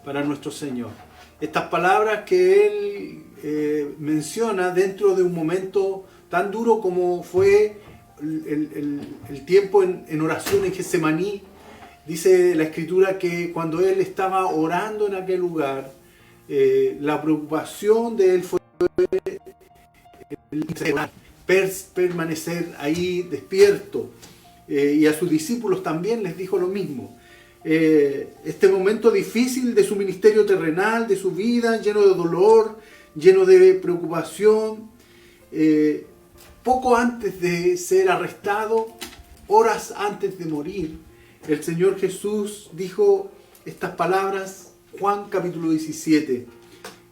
para nuestro Señor. Estas palabras que Él menciona dentro de un momento tan duro como fue el tiempo en oración en Getsemaní. Dice la Escritura que cuando Él estaba orando en aquel lugar, la preocupación de Él fue permanecer ahí despierto. Y a sus discípulos también les dijo lo mismo. Este momento difícil de su ministerio terrenal, de su vida, lleno de dolor, lleno de preocupación, poco antes de ser arrestado, horas antes de morir, el Señor Jesús dijo estas palabras, Juan capítulo 17,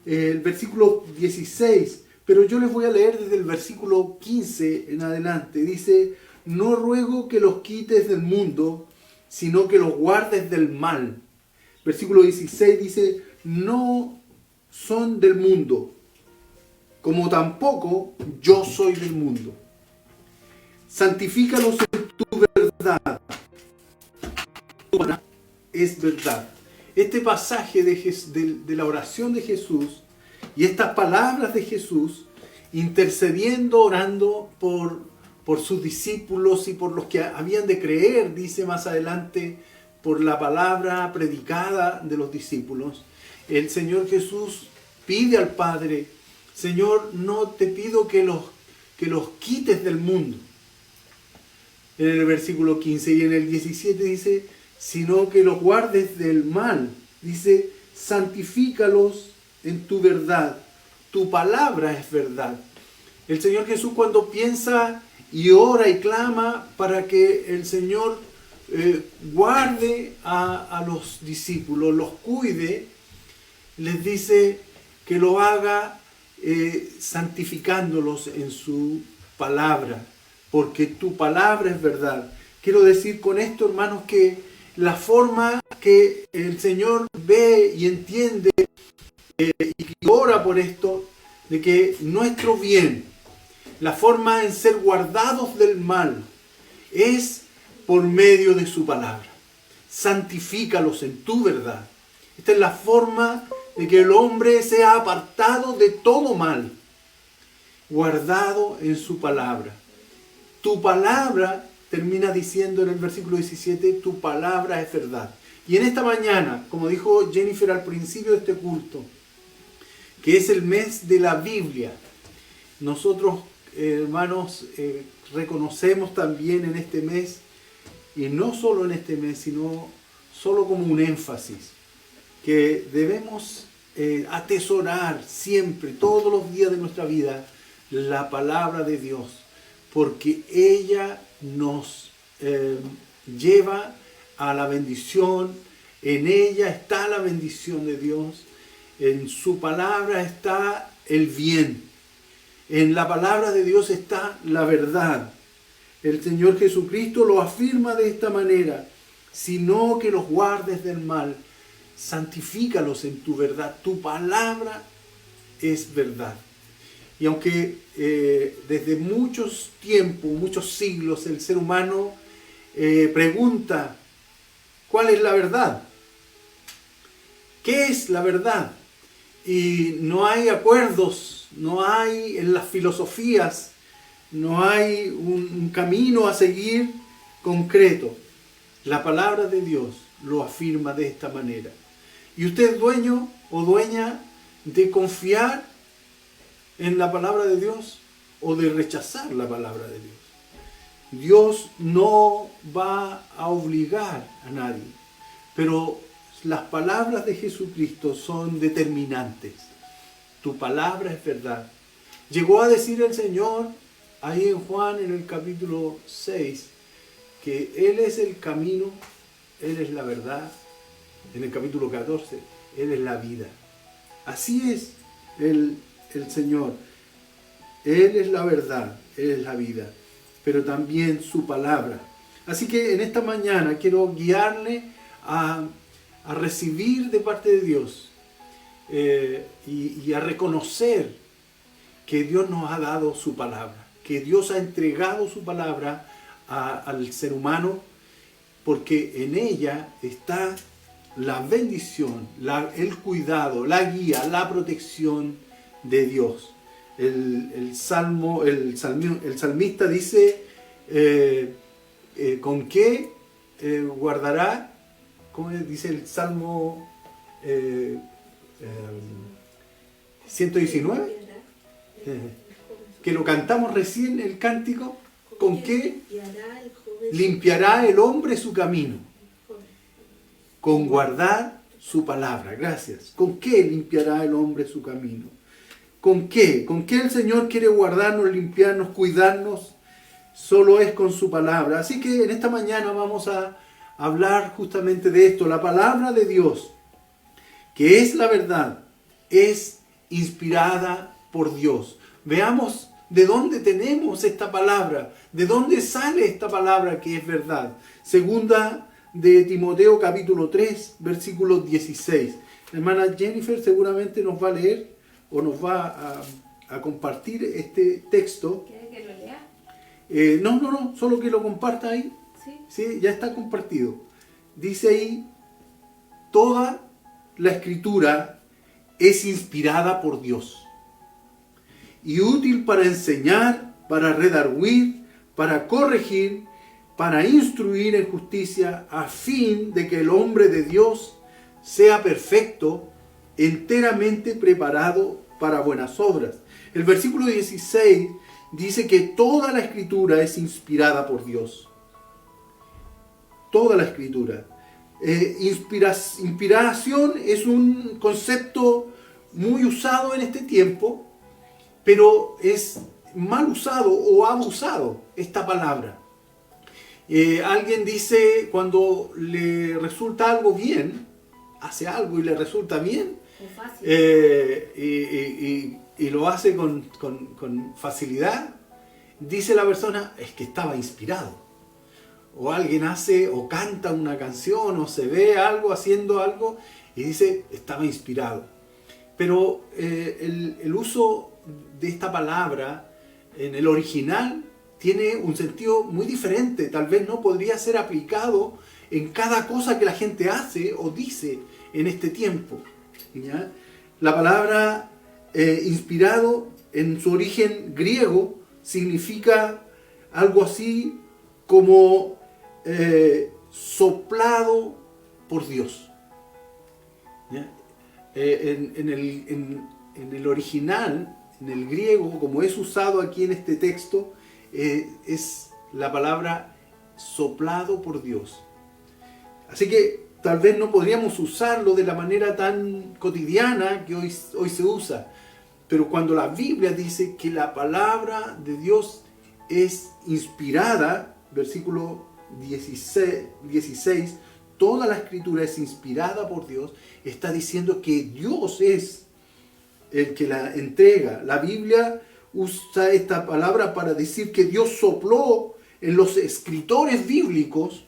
el versículo 16, pero yo les voy a leer desde el versículo 15 en adelante. Dice: no ruego que los quites del mundo, sino que los guardes del mal. Versículo 16 dice: no son del mundo, como tampoco yo soy del mundo. Santifícalos en tu verdad. Tu palabra es verdad. Este pasaje de la oración de Jesús y estas palabras de Jesús intercediendo, orando por sus discípulos y por los que habían de creer, dice más adelante, por la palabra predicada de los discípulos. El Señor Jesús pide al Padre: Señor, no te pido que los quites del mundo. En el versículo 15 y en el 17 dice: sino que los guardes del mal. Dice: santifícalos en tu verdad. Tu palabra es verdad. El Señor Jesús, cuando piensa y ora y clama para que el Señor guarde a los discípulos, los cuide, les dice que lo haga santificándolos en su palabra, porque tu palabra es verdad. Quiero decir con esto, hermanos, que la forma que el Señor ve y entiende y ora por esto, de que nuestro bien, la forma en ser guardados del mal, es por medio de su palabra. Santifícalos en tu verdad. Esta es la forma de que el hombre sea apartado de todo mal, guardado en su palabra. Tu palabra, termina diciendo en el versículo 17, tu palabra es verdad. Y en esta mañana, como dijo Jennifer al principio de este culto, que es el mes de la Biblia, nosotros, hermanos, reconocemos también en este mes, y no solo en este mes, sino solo como un énfasis, que debemos atesorar siempre, todos los días de nuestra vida, la palabra de Dios, porque ella nos lleva a la bendición. En ella está la bendición de Dios, en su palabra está el bien, en la palabra de Dios está la verdad. El Señor Jesucristo lo afirma de esta manera: sino que los guardes del mal, santifícalos en tu verdad, tu palabra es verdad. Y aunque desde muchos tiempos, muchos siglos, el ser humano pregunta: ¿cuál es la verdad? ¿Qué es la verdad? Y no hay acuerdos, no hay en las filosofías, no hay un camino a seguir concreto. La palabra de Dios lo afirma de esta manera. Y usted es dueño o dueña de confiar en la palabra de Dios o de rechazar la palabra de Dios. Dios no va a obligar a nadie, pero las palabras de Jesucristo son determinantes. Tu palabra es verdad. Llegó a decir el Señor ahí en Juan, en el capítulo 6, que Él es el camino, Él es la verdad. En el capítulo 14, Él es la vida. Así es el Señor. Él es la verdad, Él es la vida, pero también su palabra. Así que en esta mañana quiero guiarle a recibir de parte de Dios y a reconocer que Dios nos ha dado su palabra, que Dios ha entregado su palabra al ser humano, porque en ella está la bendición, el cuidado, la guía, la protección de Dios. El salmista dice, ¿con qué guardará? ¿Cómo dice el Salmo 119? Que lo cantamos recién, el cántico. ¿Con qué limpiará el hombre su camino? Con guardar su palabra. Gracias. ¿Con qué limpiará el hombre su camino? ¿Con qué? ¿Con qué el Señor quiere guardarnos, limpiarnos, cuidarnos? Solo es con su palabra. Así que en esta mañana vamos a hablar justamente de esto. La palabra de Dios, que es la verdad, es inspirada por Dios. Veamos de dónde tenemos esta palabra, de dónde sale esta palabra que es verdad. Segunda de Timoteo capítulo 3, versículo 16. La hermana Jennifer seguramente nos va a leer o nos va a compartir este texto. ¿Quiere que lo lea? No, solo que lo comparta ahí. Sí, ya está compartido. Dice ahí, toda la escritura es inspirada por Dios y útil para enseñar, para redarguir, para corregir, para instruir en justicia, a fin de que el hombre de Dios sea perfecto, enteramente preparado para buenas obras. El versículo 16 dice que toda la escritura es inspirada por Dios. Toda la escritura. Inspiración es un concepto muy usado en este tiempo, pero es mal usado o abusado esta palabra. Alguien dice cuando le resulta algo bien, hace algo y le resulta bien, y lo hace con facilidad, dice la persona, es que estaba inspirado. O alguien hace o canta una canción o se ve algo haciendo algo y dice, estaba inspirado. Pero el uso de esta palabra en el original tiene un sentido muy diferente. Tal vez no podría ser aplicado en cada cosa que la gente hace o dice en este tiempo. ¿Ya? La palabra inspirado en su origen griego significa algo así como soplado por Dios. ¿Ya? En el original, en el griego, como es usado aquí en este texto, es la palabra soplado por Dios. Así que tal vez no podríamos usarlo de la manera tan cotidiana que hoy se usa, pero cuando la Biblia dice que la palabra de Dios es inspirada, versículo 16, toda la escritura es inspirada por Dios, está diciendo que Dios es el que la entrega. La Biblia usa esta palabra para decir que Dios sopló en los escritores bíblicos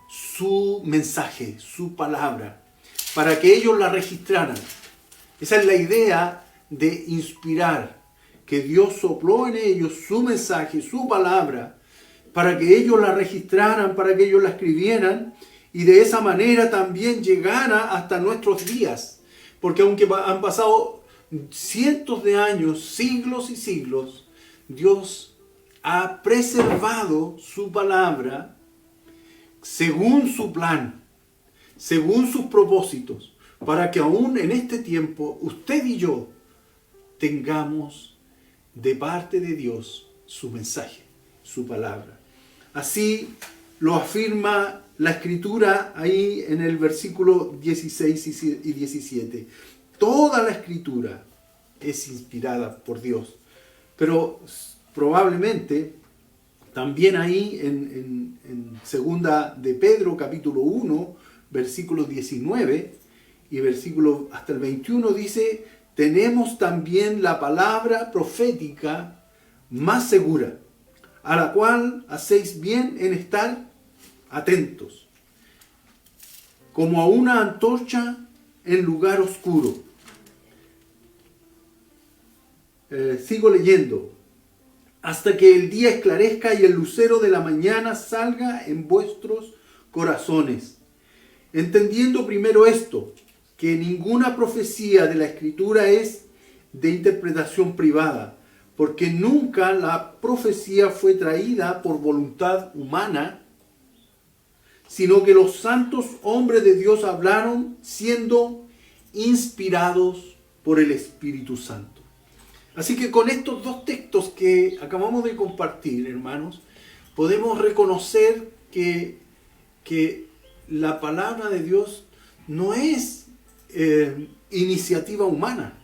su mensaje, su palabra, para que ellos la registraran. Esa es la idea de inspirar, que Dios sopló en ellos su mensaje, su palabra, para que ellos la registraran, para que ellos la escribieran, y de esa manera también llegara hasta nuestros días. Porque aunque han pasado cientos de años, siglos y siglos, Dios ha preservado su palabra según su plan, según sus propósitos, para que aún en este tiempo usted y yo tengamos de parte de Dios su mensaje, su palabra. Así lo afirma la Escritura ahí en el versículo 16 y 17. Toda la Escritura es inspirada por Dios. Pero probablemente también ahí en segunda de Pedro capítulo 1, versículo 19 y versículo hasta el 21 dice, tenemos también la palabra profética más segura, a la cual hacéis bien en estar atentos, como a una antorcha en lugar oscuro. Sigo leyendo. Hasta que el día esclarezca y el lucero de la mañana salga en vuestros corazones, entendiendo primero esto, que ninguna profecía de la Escritura es de interpretación privada, porque nunca la profecía fue traída por voluntad humana, sino que los santos hombres de Dios hablaron siendo inspirados por el Espíritu Santo. Así que con estos dos textos que acabamos de compartir, hermanos, podemos reconocer que la palabra de Dios no es iniciativa humana,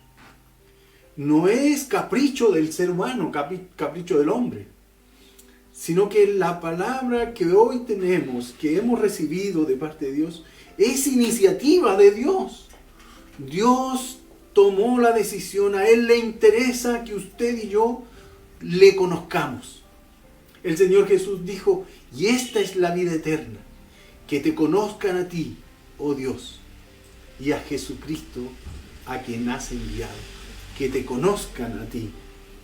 no es capricho del ser humano, capricho del hombre, sino que la palabra que hoy tenemos, que hemos recibido de parte de Dios, es iniciativa de Dios. Dios tomó la decisión, a Él le interesa que usted y yo le conozcamos. El Señor Jesús dijo, y esta es la vida eterna, que te conozcan a ti, oh Dios, y a Jesucristo, a quien has enviado, que te conozcan a ti.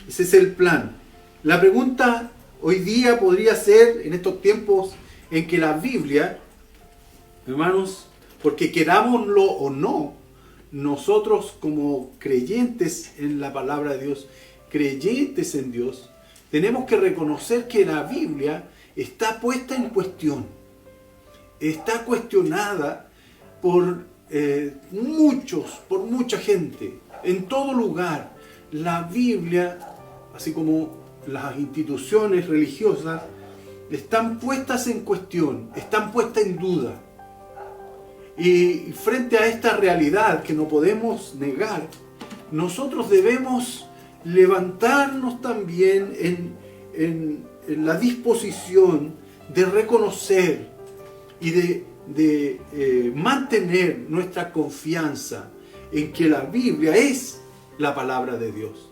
Ese es el plan. La pregunta hoy día podría ser, en estos tiempos en que la Biblia, hermanos, porque querámoslo o no, nosotros como creyentes en la palabra de Dios, creyentes en Dios, tenemos que reconocer que la Biblia está puesta en cuestión. Está cuestionada por mucha gente, en todo lugar. La Biblia, así como las instituciones religiosas, están puestas en cuestión, están puestas en duda. Y frente a esta realidad que no podemos negar, nosotros debemos levantarnos también en la disposición de reconocer y de mantener nuestra confianza en que la Biblia es la palabra de Dios.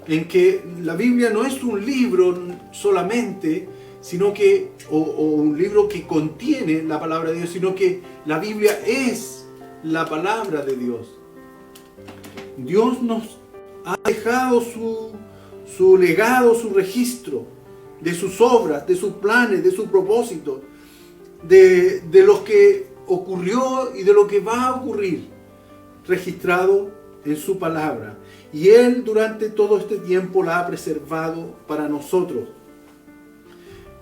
En que la Biblia no es un libro solamente, sino que, o un libro que contiene la palabra de Dios, sino que la Biblia es la palabra de Dios. Dios nos ha dejado su legado, su registro de sus obras, de sus planes, de sus propósitos, de lo que ocurrió y de lo que va a ocurrir, registrado en su palabra. Y Él durante todo este tiempo la ha preservado para nosotros.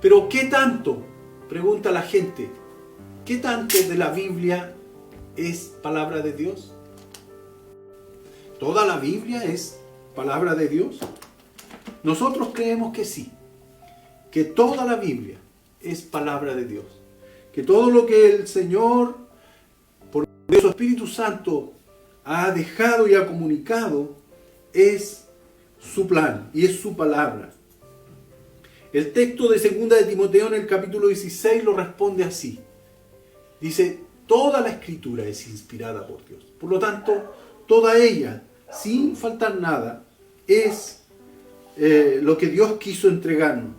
Pero ¿qué tanto? Pregunta la gente. ¿Qué tanto de la Biblia es palabra de Dios? ¿Toda la Biblia es palabra de Dios? Nosotros creemos que sí. Que toda la Biblia es palabra de Dios. Que todo lo que el Señor, por medio de su Espíritu Santo, ha dejado y ha comunicado, es su plan y es su palabra. El texto de 2 de Timoteo en el capítulo 16 lo responde así. Dice, toda la Escritura es inspirada por Dios. Por lo tanto, toda ella, sin faltar nada, es lo que Dios quiso entregarnos.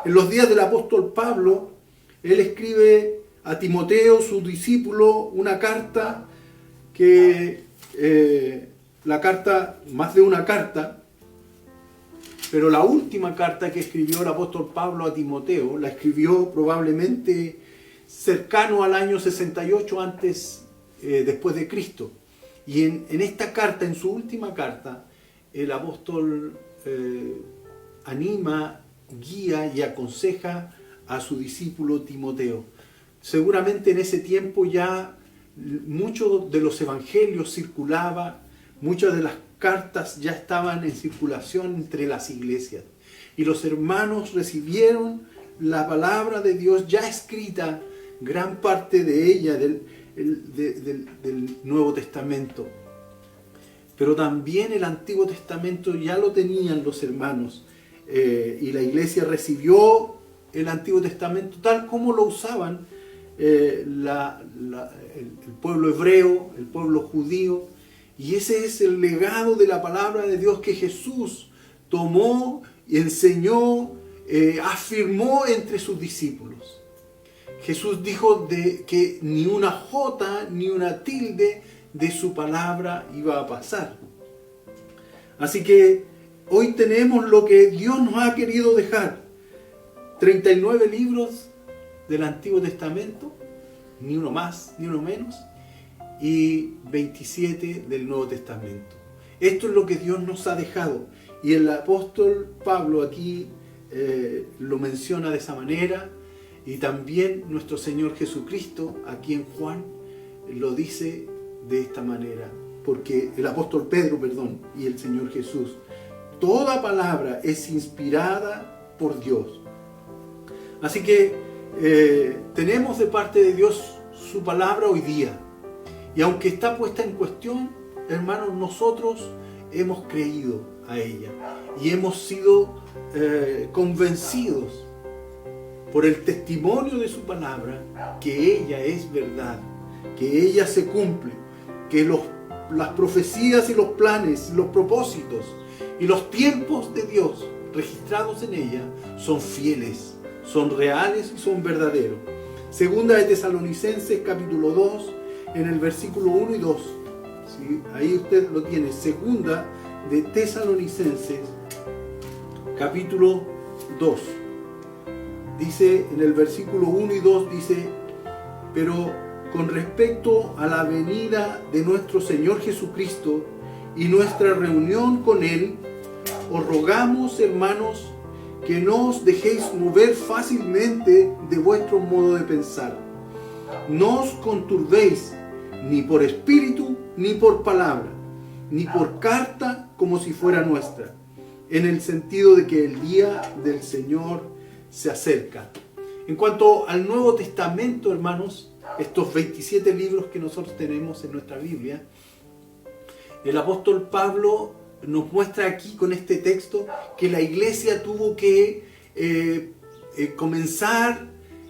En los días del apóstol Pablo, él escribe a Timoteo, su discípulo, una carta que, más de una carta, pero la última carta que escribió el apóstol Pablo a Timoteo, la escribió probablemente cercano al año 68 después de Cristo. Y en esta carta, en su última carta, el apóstol anima, guía y aconseja a su discípulo Timoteo. Seguramente en ese tiempo ya muchos de los evangelios circulaban, muchas de las cartas ya estaban en circulación entre las iglesias. Y los hermanos recibieron la palabra de Dios ya escrita, gran parte de ella del Nuevo Testamento. Pero también el Antiguo Testamento ya lo tenían los hermanos. Y la iglesia recibió el Antiguo Testamento tal como lo usaban el pueblo hebreo, el pueblo judío. Y ese es el legado de la palabra de Dios que Jesús tomó, enseñó, afirmó entre sus discípulos. Jesús dijo que ni una jota ni una tilde de su palabra iba a pasar. Así que hoy tenemos lo que Dios nos ha querido dejar. 39 libros del Antiguo Testamento ni uno más, ni uno menos, y 27 del Nuevo Testamento. Esto es lo que Dios nos ha dejado. Y el apóstol Pablo aquí lo menciona de esa manera, y también nuestro Señor Jesucristo aquí en Juan lo dice de esta manera, porque el apóstol Pedro, y el Señor Jesús, toda palabra es inspirada por Dios. Así que tenemos de parte de Dios su palabra hoy día, y aunque está puesta en cuestión, hermanos, nosotros hemos creído a ella y hemos sido convencidos por el testimonio de su palabra que ella es verdad, que ella se cumple, que las profecías y los planes, los propósitos y los tiempos de Dios registrados en ella son fieles, son reales y son verdaderos. Segunda de Tesalonicenses capítulo 2, en el versículo 1 y 2. ¿Sí? Ahí usted lo tiene. Segunda de Tesalonicenses capítulo 2. Dice en el versículo 1 y 2, dice: pero con respecto a la venida de nuestro Señor Jesucristo y nuestra reunión con Él, os rogamos, hermanos, que no os dejéis mover fácilmente de vuestro modo de pensar. No os conturbéis ni por espíritu, ni por palabra, ni por carta como si fuera nuestra, en el sentido de que el día del Señor se acerca. En cuanto al Nuevo Testamento, hermanos, estos 27 libros que nosotros tenemos en nuestra Biblia, el apóstol Pablo nos muestra aquí con este texto que la iglesia tuvo que comenzar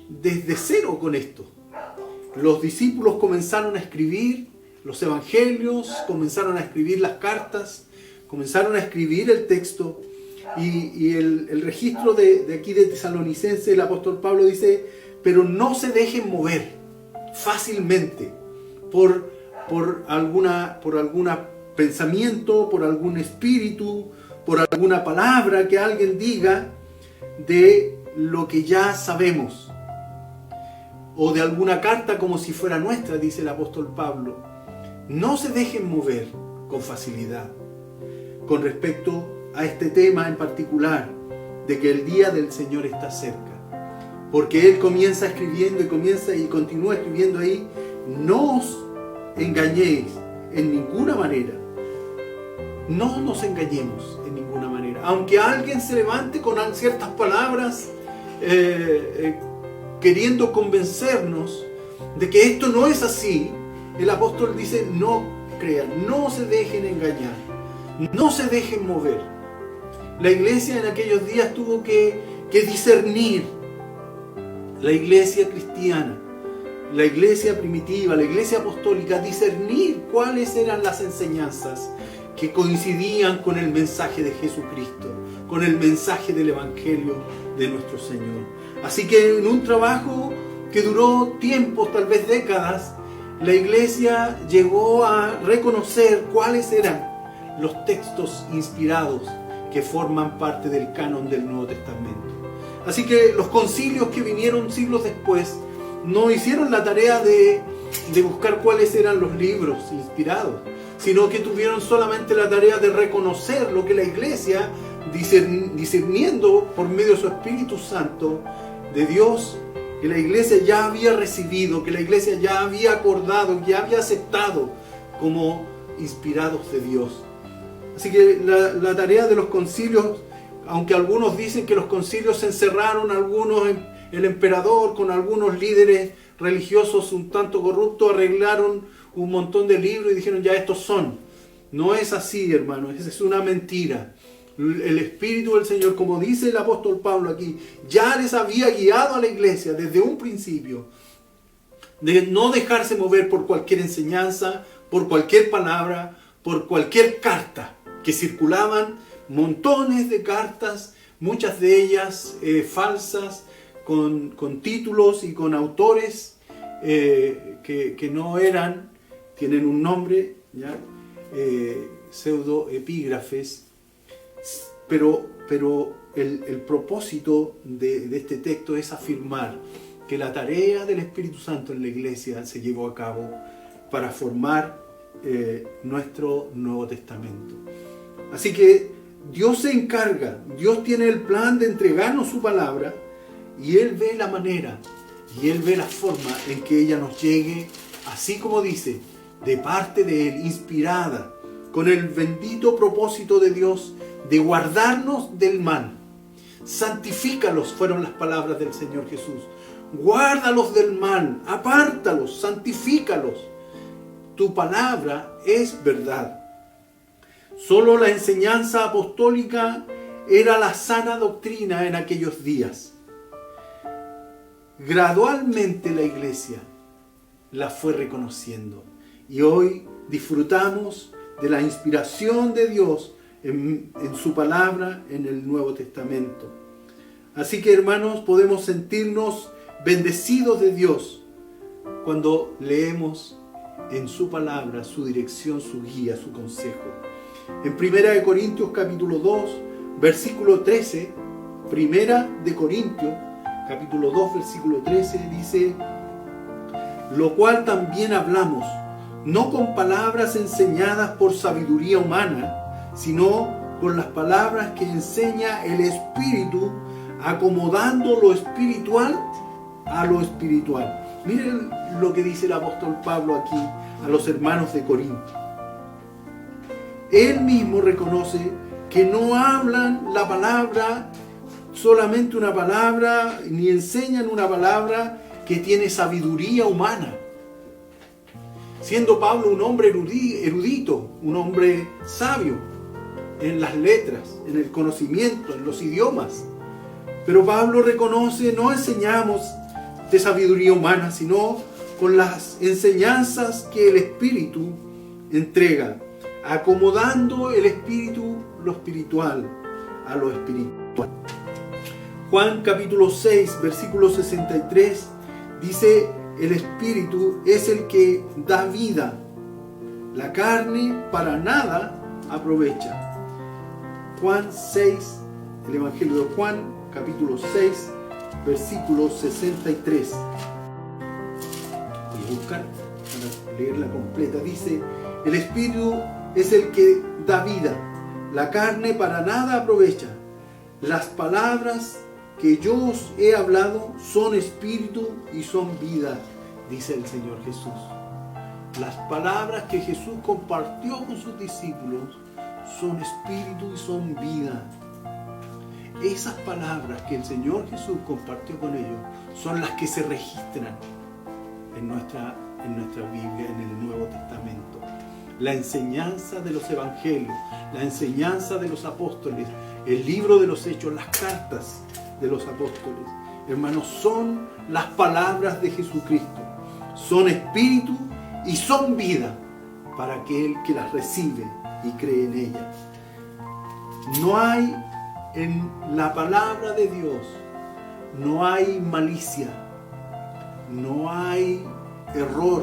desde cero con esto. Los discípulos comenzaron a escribir los evangelios, comenzaron a escribir las cartas, comenzaron a escribir el texto, y el registro de aquí de Tesalonicense, el apóstol Pablo dice: pero no se dejen mover fácilmente por alguna pensamiento, por algún espíritu, por alguna palabra que alguien diga de lo que ya sabemos, o de alguna carta como si fuera nuestra, dice el apóstol Pablo. No se dejen mover con facilidad con respecto a este tema en particular, de que el día del Señor está cerca, porque Él comienza escribiendo y continúa escribiendo ahí: no os engañéis en ninguna manera. No nos engañemos en ninguna manera. Aunque alguien se levante con ciertas palabras queriendo convencernos de que esto no es así, el apóstol dice: no crean, no se dejen engañar, no se dejen mover. La iglesia en aquellos días tuvo que discernir. La iglesia cristiana, la iglesia primitiva, la iglesia apostólica, discernir cuáles eran las enseñanzas que coincidían con el mensaje de Jesucristo, con el mensaje del Evangelio de nuestro Señor. Así que en un trabajo que duró tiempos, tal vez décadas, la iglesia llegó a reconocer cuáles eran los textos inspirados que forman parte del canon del Nuevo Testamento. Así que los concilios que vinieron siglos después no hicieron la tarea de buscar cuáles eran los libros inspirados, sino que tuvieron solamente la tarea de reconocer lo que la iglesia, discerniendo por medio de su Espíritu Santo de Dios, que la iglesia ya había recibido, que la iglesia ya había acordado, ya había aceptado como inspirados de Dios. Así que la tarea de los concilios, aunque algunos dicen que los concilios se encerraron, el emperador con algunos líderes religiosos un tanto corruptos arreglaron un montón de libros y dijeron: ya estos son. No es así, hermanos, esa es una mentira. El Espíritu del Señor, como dice el apóstol Pablo aquí, ya les había guiado a la iglesia desde un principio, de no dejarse mover por cualquier enseñanza, por cualquier palabra, por cualquier carta, que circulaban montones de cartas, muchas de ellas falsas, con títulos y con autores que no eran, tienen un nombre, ¿ya? Pseudoepígrafes, pero el propósito de este texto es afirmar que la tarea del Espíritu Santo en la iglesia se llevó a cabo para formar nuestro Nuevo Testamento. Así que Dios se encarga, Dios tiene el plan de entregarnos su palabra y Él ve la manera y Él ve la forma en que ella nos llegue, así como dice, de parte de Él, inspirada, con el bendito propósito de Dios de guardarnos del mal. Santifícalos, fueron las palabras del Señor Jesús. Guárdalos del mal, apártalos, santifícalos. Tu palabra es verdad. Solo la enseñanza apostólica era la sana doctrina en aquellos días. Gradualmente la iglesia la fue reconociendo y hoy disfrutamos de la inspiración de Dios en su palabra en el Nuevo Testamento. Así que, hermanos, podemos sentirnos bendecidos de Dios cuando leemos en su palabra su dirección, su guía, su consejo. En 1 Corintios capítulo 2, versículo 13, 1 Corintios capítulo 2, versículo 13, dice: lo cual también hablamos, no con palabras enseñadas por sabiduría humana, sino con las palabras que enseña el Espíritu, acomodando lo espiritual a lo espiritual. Miren lo que dice el apóstol Pablo aquí a los hermanos de Corinto. Él mismo reconoce que no hablan la palabra, solamente una palabra, ni enseñan una palabra que tiene sabiduría humana. Siendo Pablo un hombre erudito, un hombre sabio en las letras, en el conocimiento, en los idiomas. Pero Pablo reconoce, no enseñamos de sabiduría humana, sino con las enseñanzas que el Espíritu entrega, acomodando el Espíritu, lo espiritual, a lo espiritual. Juan capítulo 6, versículo 63, dice: el Espíritu es el que da vida, la carne para nada aprovecha. Juan 6, el Evangelio de Juan, capítulo 6, versículo 63. Voy a buscar para leerla completa. Dice: el Espíritu es el que da vida, la carne para nada aprovecha. Las palabras que yo os he hablado son espíritu y son vida, dice el Señor Jesús. Las palabras que Jesús compartió con sus discípulos son espíritu y son vida. Esas palabras que el Señor Jesús compartió con ellos son las que se registran en nuestra Biblia, en el Nuevo Testamento. La enseñanza de los evangelios, la enseñanza de los apóstoles, el libro de los Hechos, las cartas de los apóstoles, hermanos, son las palabras de Jesucristo. Son espíritu y son vida para aquel que las recibe y cree en ellas. No hay en la palabra de Dios, no hay malicia, no hay error,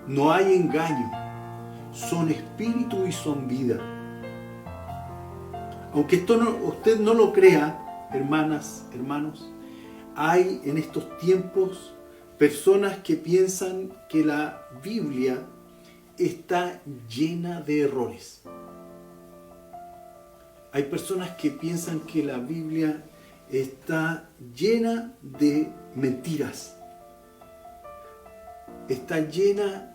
no hay engaño. Son espíritu y son vida. Aunque usted no lo crea, hermanas, hermanos, hay en estos tiempos personas que piensan que la Biblia está llena de errores. Hay personas que piensan que la Biblia está llena de mentiras, está llena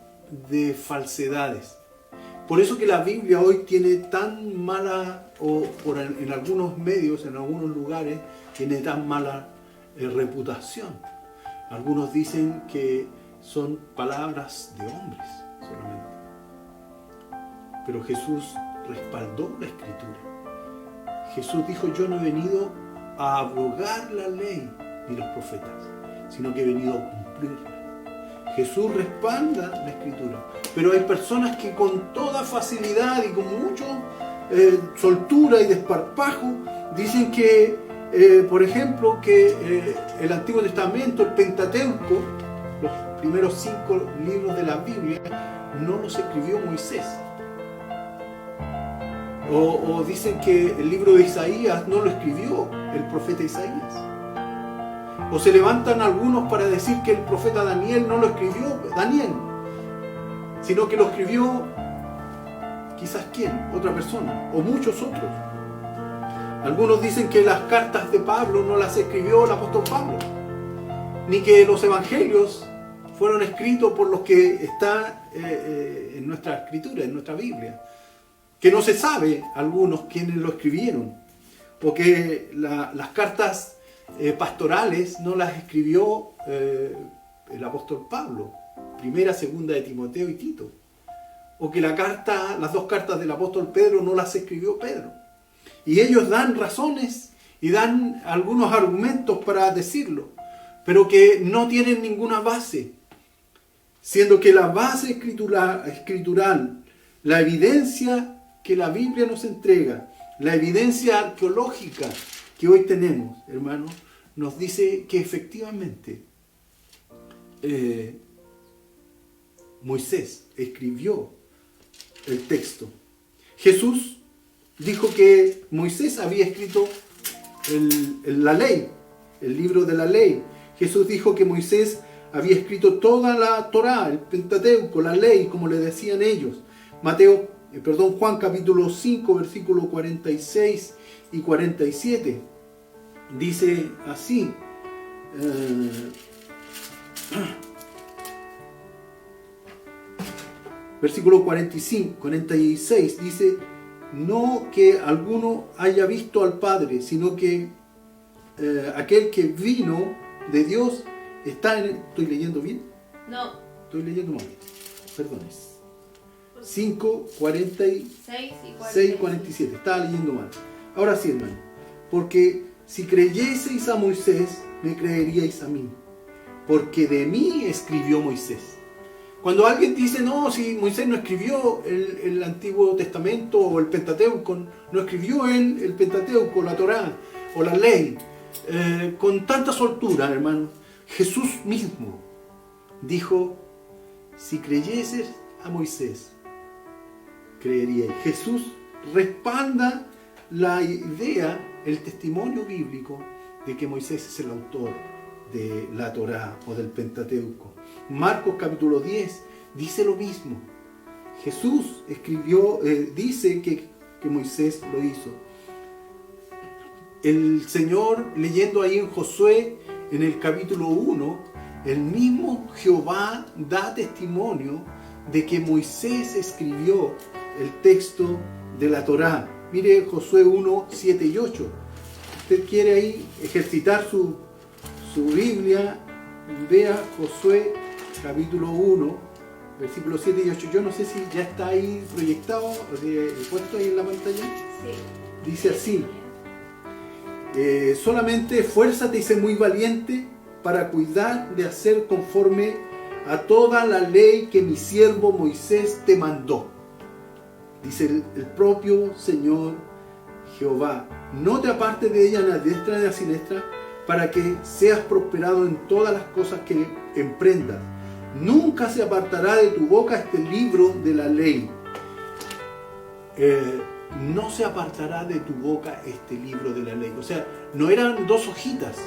de falsedades. Por eso que la Biblia hoy tiene tan mala, en algunos medios, en algunos lugares, tiene tan mala reputación. Algunos dicen que son palabras de hombres solamente. Pero Jesús respaldó la Escritura. Jesús dijo: yo no he venido a abrogar la ley ni los profetas, sino que he venido a cumplirla. Jesús respalda la Escritura, pero hay personas que con toda facilidad y con mucha soltura y desparpajo dicen que, por ejemplo, que el Antiguo Testamento, el Pentateuco, los primeros 5 libros de la Biblia, no los escribió Moisés. O dicen que el libro de Isaías no lo escribió el profeta Isaías. O se levantan algunos para decir que el profeta Daniel no lo escribió Daniel, sino que lo escribió quizás quién, otra persona, o muchos otros. Algunos dicen que las cartas de Pablo no las escribió el apóstol Pablo, ni que los evangelios fueron escritos por los que está en nuestra escritura, en nuestra Biblia. Que no se sabe algunos quiénes lo escribieron, o que las cartas pastorales no las escribió el apóstol Pablo, primera, segunda de Timoteo y Tito, o que las dos cartas del apóstol Pedro no las escribió Pedro. Y ellos dan razones y dan algunos argumentos para decirlo, pero que no tienen ninguna base, siendo que la base escritural, la evidencia que la Biblia nos entrega, la evidencia arqueológica que hoy tenemos, hermanos, nos dice que efectivamente Moisés escribió el texto. Jesús dijo que Moisés había escrito la ley, el libro de la ley. Jesús dijo que Moisés había escrito toda la Torá, el Pentateuco, la ley, como le decían ellos. Juan capítulo 5, versículos 46 y 47. Dice así. Versículo 46 dice: no que alguno haya visto al Padre, sino que aquel que vino de Dios está en él. ¿Estoy leyendo bien? No. Estoy leyendo mal. Perdones. 5, 46 y 47. Estaba leyendo mal. Ahora sí, hermano. Porque si creyeseis a Moisés, me creeríais a mí. Porque de mí escribió Moisés. Cuando alguien dice, no, si Moisés no escribió el Antiguo Testamento o el Pentateuco, no escribió él el Pentateuco, la Torá o la ley, con tanta soltura, hermano, Jesús mismo dijo, si creyeses a Moisés, creeríais. Jesús respalda la idea, el testimonio bíblico de que Moisés es el autor de la Torá o del Pentateuco. Marcos capítulo 10 dice lo mismo. Jesús escribió, dice que Moisés lo hizo. El Señor, leyendo ahí en Josué, en el capítulo 1, el mismo Jehová da testimonio de que Moisés escribió el texto de la Torá. Mire Josué 1, 7 y 8. Usted quiere ahí ejercitar su Biblia, vea Josué capítulo 1, versículos 7 y 8. Yo no sé si ya está ahí proyectado, puesto ahí en la pantalla. Sí. Dice así: solamente esfuérzate y sé muy valiente para cuidar de hacer conforme a toda la ley que mi siervo Moisés te mandó. Dice el propio Señor Jehová: no te apartes de ella ni a diestra ni a siniestra, para que seas prosperado en todas las cosas que emprendas. Nunca se apartará de tu boca este libro de la ley. No se apartará de tu boca este libro de la ley. O sea, no eran dos hojitas,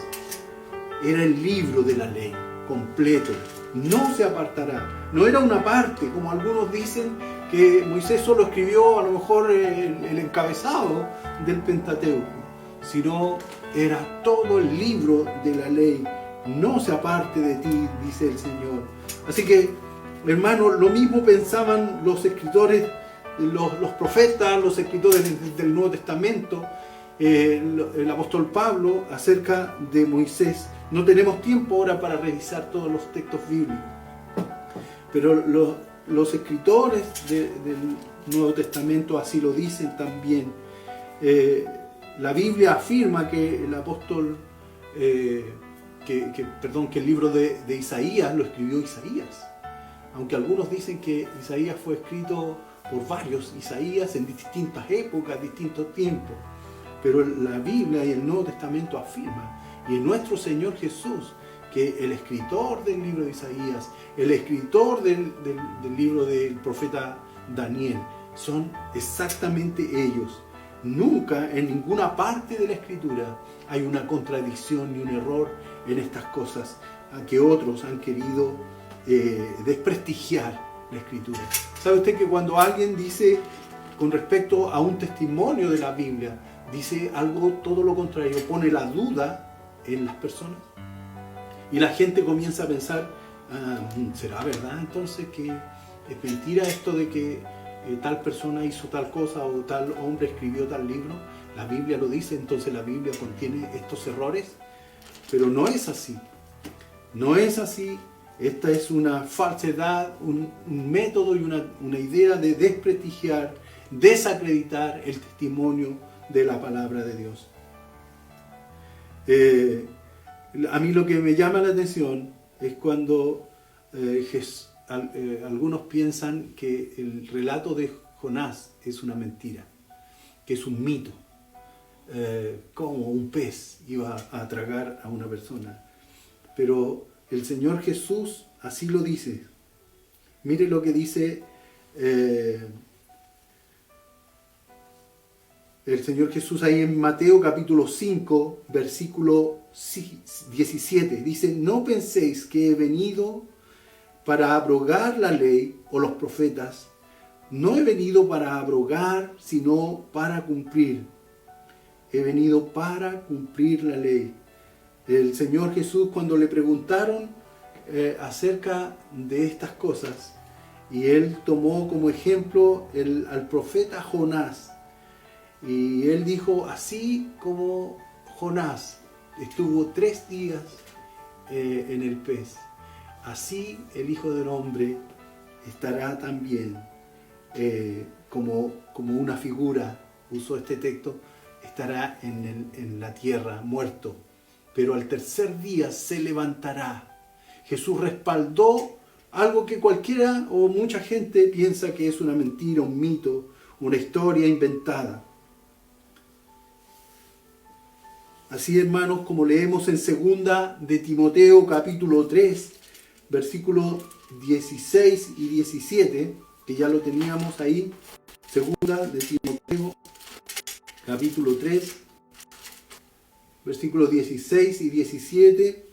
era el libro de la ley completo. No se apartará. No era una parte, como algunos dicen que Moisés solo escribió a lo mejor el encabezado del Pentateuco, sino era todo el libro de la ley. No se aparte de ti, dice el Señor. Así que, hermanos, lo mismo pensaban los escritores, los profetas, los escritores del Nuevo Testamento, el apóstol Pablo, acerca de Moisés. No tenemos tiempo ahora para revisar todos los textos bíblicos, pero los escritores del Nuevo Testamento así lo dicen también. La Biblia afirma que el apóstol, que el libro de Isaías lo escribió Isaías, aunque algunos dicen que Isaías fue escrito por varios Isaías en distintas épocas, distintos tiempos, pero la Biblia y el Nuevo Testamento afirman, y nuestro Señor Jesús, que el escritor del libro de Isaías, el escritor del libro del profeta Daniel, son exactamente ellos Nunca en ninguna parte de la Escritura hay una contradicción ni un error en estas cosas a que otros han querido desprestigiar la Escritura. ¿Sabe usted que cuando alguien dice con respecto a un testimonio de la Biblia, dice algo todo lo contrario, pone la duda en las personas? Y la gente comienza a pensar, ¿será verdad entonces que es mentira esto de que tal persona hizo tal cosa o tal hombre escribió tal libro? La Biblia lo dice, entonces la Biblia contiene estos errores. Pero no es así. No es así. Esta es una falsedad, un método y una idea de desprestigiar, desacreditar el testimonio de la palabra de Dios. A mí lo que me llama la atención es cuando algunos piensan que el relato de Jonás es una mentira, que es un mito, como un pez iba a tragar a una persona. Pero el Señor Jesús así lo dice. Mire lo que dice el Señor Jesús ahí en Mateo capítulo 5, versículo 17. Dice, no penséis que he venido para abrogar la ley o los profetas. No he venido para abrogar, sino para cumplir. He venido para cumplir la ley. El Señor Jesús, cuando le preguntaron acerca de estas cosas, y Él tomó como ejemplo al profeta Jonás, y Él dijo, así como Jonás estuvo 3 días en el pez, así el Hijo del Hombre estará también, como una figura, usó este texto, estará en la tierra muerto, pero al tercer día se levantará. Jesús respaldó algo que cualquiera o mucha gente piensa que es una mentira, un mito, una historia inventada. Así, hermanos, como leemos en 2 de Timoteo capítulo 3, versículos 16 y 17, que ya lo teníamos ahí, 2 de Timoteo capítulo 3, versículos 16 y 17,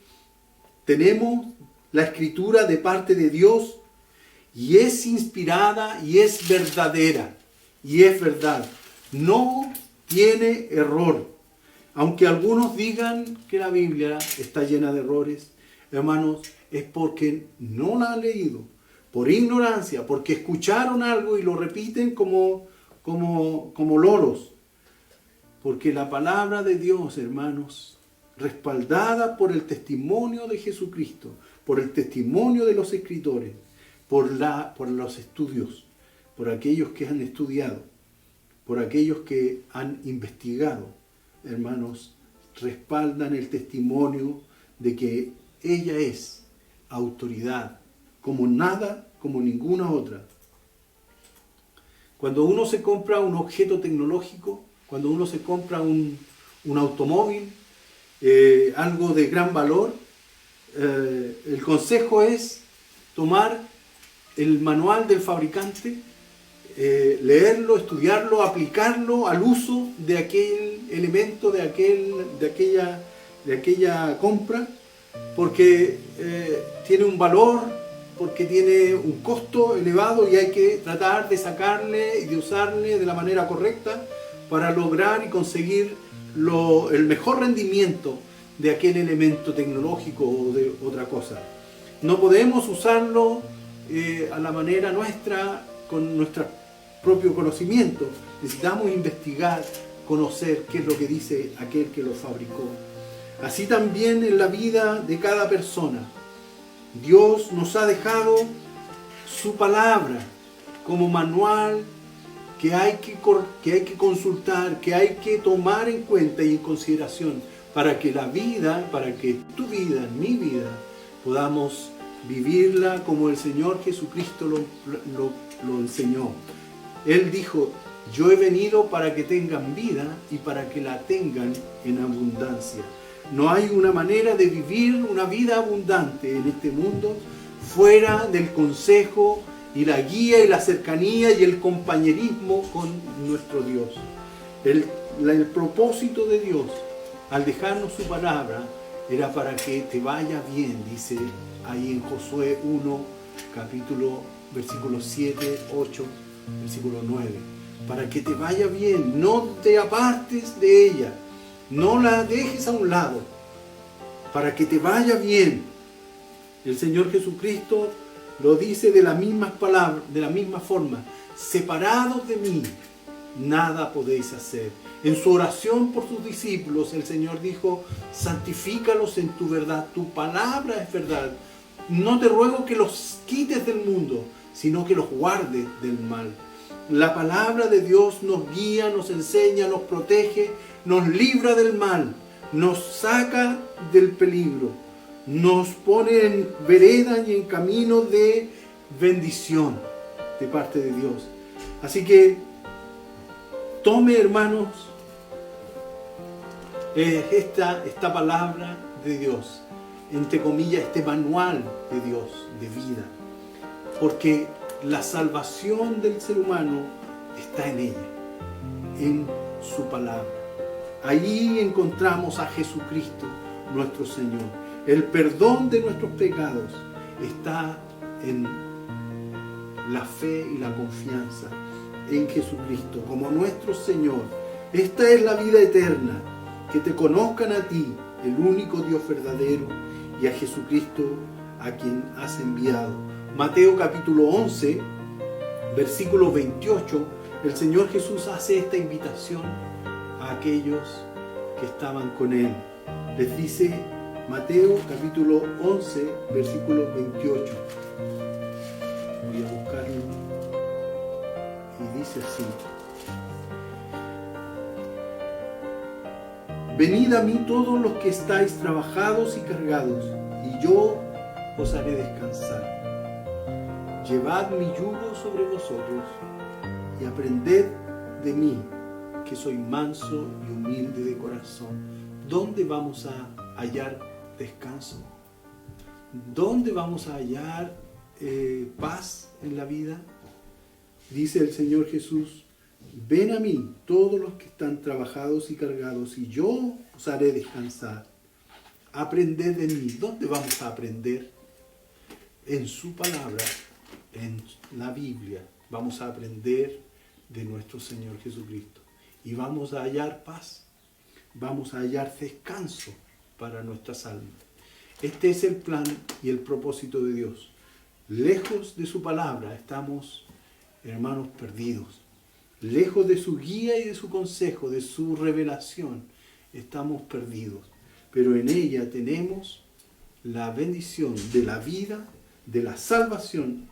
tenemos la Escritura de parte de Dios y es inspirada y es verdadera y es verdad. No tiene error. Aunque algunos digan que la Biblia está llena de errores, hermanos, es porque no la han leído, por ignorancia, porque escucharon algo y lo repiten como loros. Porque la palabra de Dios, hermanos, respaldada por el testimonio de Jesucristo, por el testimonio de los escritores, por los estudios, por aquellos que han estudiado, por aquellos que han investigado, hermanos, respaldan el testimonio de que ella es autoridad, como nada, como ninguna otra. Cuando uno se compra un objeto tecnológico, cuando uno se compra un automóvil, algo de gran valor, el consejo es tomar el manual del fabricante, leerlo, estudiarlo, aplicarlo al uso de aquel elemento, de aquella compra, porque tiene un valor, porque tiene un costo elevado y hay que tratar de sacarle y de usarle de la manera correcta para lograr y conseguir el mejor rendimiento de aquel elemento tecnológico o de otra cosa. No podemos usarlo a la manera nuestra, con nuestro propio conocimiento. Necesitamos investigar, conocer qué es lo que dice aquel que lo fabricó. Así también en la vida de cada persona. Dios nos ha dejado su palabra como manual que hay que consultar, que hay que tomar en cuenta y en consideración para que tu vida, mi vida, podamos vivirla como el Señor Jesucristo lo enseñó. Él dijo, yo he venido para que tengan vida y para que la tengan en abundancia. No hay una manera de vivir una vida abundante en este mundo fuera del consejo y la guía y la cercanía y el compañerismo con nuestro Dios. El propósito de Dios al dejarnos su palabra era para que te vaya bien, dice ahí en Josué 1, versículo 7, 8, versículo 9. Para que te vaya bien, no te apartes de ella, no la dejes a un lado, para que te vaya bien. El Señor Jesucristo lo dice de las mismas palabras, de la misma forma: separados de mí, nada podéis hacer. En su oración por sus discípulos, el Señor dijo: santifícalos en tu verdad, tu palabra es verdad. No te ruego que los quites del mundo, sino que los guardes del mal. La palabra de Dios nos guía, nos enseña, nos protege, nos libra del mal, nos saca del peligro, nos pone en vereda y en camino de bendición de parte de Dios. Así que tome, hermanos, esta palabra de Dios, entre comillas, este manual de Dios de vida, porque la salvación del ser humano está en ella, en su palabra. Ahí encontramos a Jesucristo, nuestro Señor. El perdón de nuestros pecados está en la fe y la confianza en Jesucristo como nuestro Señor. Esta es la vida eterna, que te conozcan a ti, el único Dios verdadero, y a Jesucristo a quien has enviado. Mateo capítulo 11, versículo 28, el Señor Jesús hace esta invitación a aquellos que estaban con Él. Les dice, Mateo capítulo 11, versículo 28. Voy a buscarlo. Y dice así: venid a mí todos los que estáis trabajados y cargados, y yo os haré descansar. Llevad mi yugo sobre vosotros y aprended de mí, que soy manso y humilde de corazón. ¿Dónde vamos a hallar descanso? ¿Dónde vamos a hallar paz en la vida? Dice el Señor Jesús: ven a mí todos los que están trabajados y cargados, y yo os haré descansar. Aprended de mí. ¿Dónde vamos a aprender? En su palabra, en la Biblia. Vamos a aprender de nuestro Señor Jesucristo. Y vamos a hallar paz. Vamos a hallar descanso para nuestras almas. Este es el plan y el propósito de Dios. Lejos de su palabra estamos, hermanos, perdidos. Lejos de su guía y de su consejo, de su revelación, estamos perdidos. Pero en ella tenemos la bendición de la vida, de la salvación